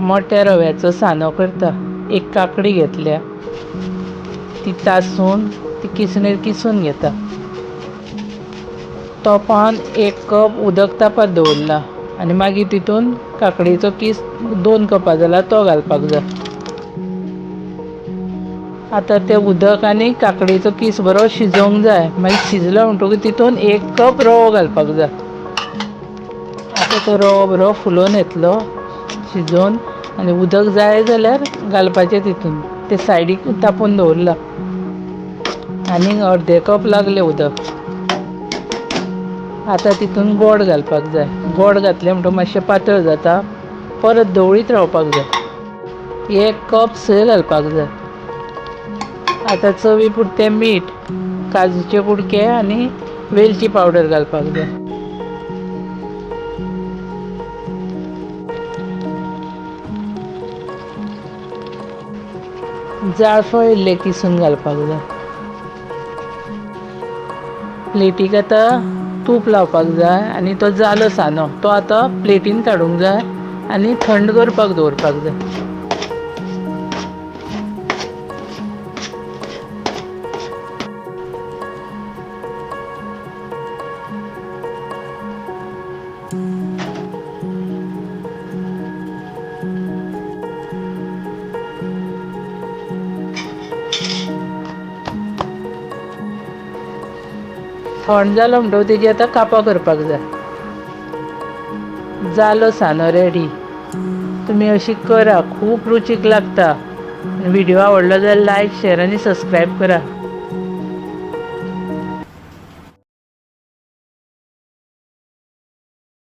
मोठ्या रव्याचो सानो करता। एक काकडी घेतल्या, ती तासून ती किसणेर किसून घेता। तोपान एक कप उदक तापत दवरला आनी मागीर तितून काकडीचो किस 2 कपां जाला तो घालपाक जाय। आतां ते उदक आनी काकडीचो किस बरो शिजोवंक जाय। मागीर शिजलो म्हणटकूच तितून 1 कप रवो घालपाक जाय। आतां तो रवो बरो फुलोवन येतलो शिजोवन, आनी उदक जाय जाल्यार घालपाचें तितून। ते सायडीक तापोवन दवरला आनीक अर्दे कप लागलें उदक। आतां तितून गोड घालपाक जाय। गोड घातलें म्हणटकूच मातशें पातळ जाता, परत धवळीत रावपाक जाय। 1 कप सोय घालपाक जाय। आतां चवी पुरतें मीठ, काजूचे कुडके आनी वेलची पावडर घालपाक जाय। जायफळ इल्लें किसून घालपाक जाय। प्लेटीक आतां तूप लावपाक जाय आनी तो जालो सानो तो आतां प्लेटीन काडूंक जाय आनी थंड करपाक दवरपाक जाय। थंड जालो म्हणटकूच तेजी आतां कापां करपाक जाय। जालो सानो रेडी। तुमी अशी करा, खूब रुचीक लागता। व्हिडिओ आवडलो जाल्यार लायक, शेअर आनी सबस्क्रायब करा।